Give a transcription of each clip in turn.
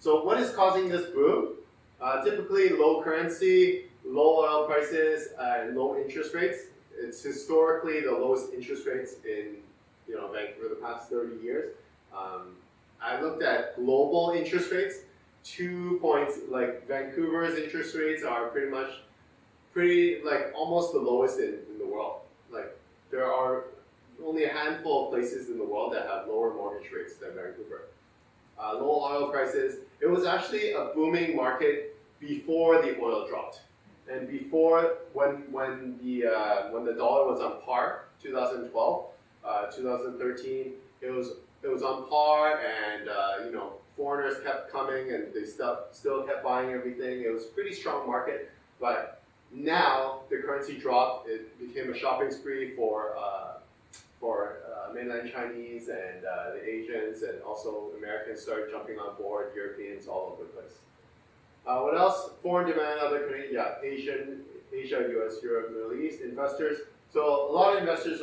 So what is causing this boom? Typically low currency, low oil prices, and low interest rates. It's historically the lowest interest rates in Vancouver the past 30 years. I looked at global interest rates. 2 points, like Vancouver's interest rates are almost the lowest in the world. Like there are only a handful of places in the world that have lower mortgage rates than Vancouver. Low oil prices. It was actually a booming market before the oil dropped, and before when the dollar was on par, 2012, 2013, it was on par, and foreigners kept coming, and they still kept buying everything. It was a pretty strong market, but now the currency dropped. It became a shopping spree for mainland Chinese and the Asians, and also Americans started jumping on board, Europeans all over the place. What else? Foreign demand, other countries, Asia, US, Europe, Middle East, investors. So a lot of investors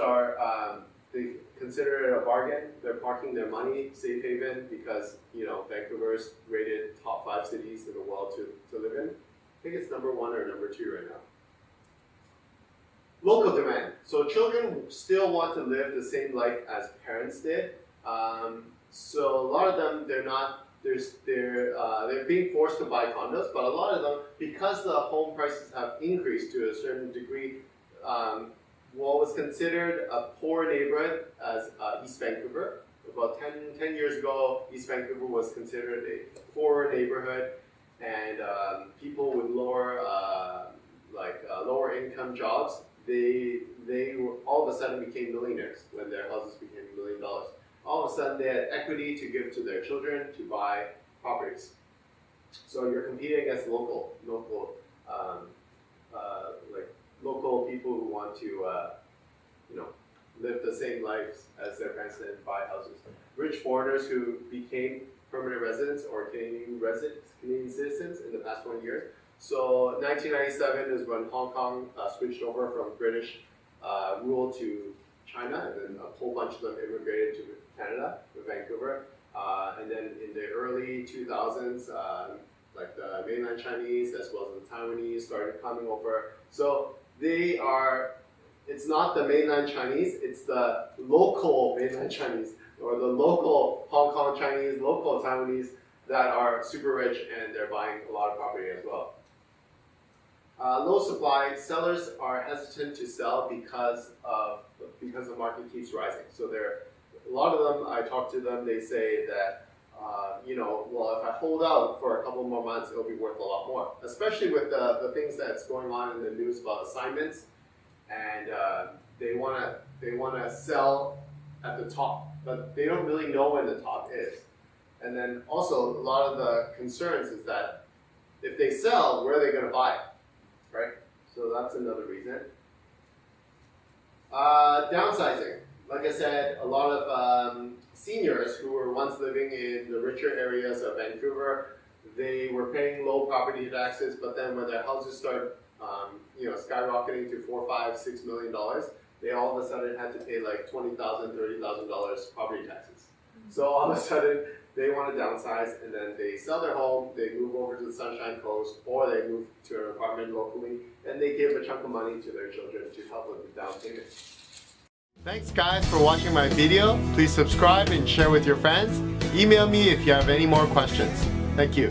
they consider it a bargain. They're parking their money, safe haven, because Vancouver's rated top 5 cities in the world to live in. I think it's number 1 or number 2 right now. Local demand. So children still want to live the same life as parents did. So a lot of them, they're being forced to buy condos, but a lot of them, because the home prices have increased to a certain degree, what was considered a poor neighborhood as East Vancouver. About 10 years ago, East Vancouver was considered a poor neighborhood, and people with lower income jobs, they all of a sudden became millionaires when their houses became $1 million. All of a sudden, they had equity to give to their children to buy properties. So you're competing against local people who want to live the same lives as their parents and buy houses. Rich foreigners who became permanent residents or Canadian citizens in the past 20 years. So 1997 is when Hong Kong switched over from British rule to China, and then a whole bunch of them immigrated to Canada, to Vancouver. And then in the early 2000s, like the mainland Chinese as well as the Taiwanese started coming over. So it's not the mainland Chinese, it's the local mainland Chinese, or the local Hong Kong Chinese, local Taiwanese that are super rich, and they're buying a lot of property as well. Low supply, sellers are hesitant to sell because the market keeps rising. So a lot of them, I talk to them, they say that, well, if I hold out for a couple more months, it'll be worth a lot more. Especially with the things that's going on in the news about assignments, and they want to sell at the top, but they don't really know when the top is. And then also a lot of the concerns is that if they sell, where are they going to buy? Right? So that's another reason. Downsizing. Like I said, a lot of seniors who were once living in the richer areas of Vancouver, they were paying low property taxes, but then when their houses started skyrocketing to $4, $5, $6 million, they all of a sudden had to pay like $20,000, $30,000 property taxes. So all of a sudden, they want to downsize, and then they sell their home, they move over to the Sunshine Coast, or they move to an apartment locally, and they give a chunk of money to their children to help with the down payment. Thanks guys for watching my video. Please subscribe and share with your friends. Email me if you have any more questions. Thank you.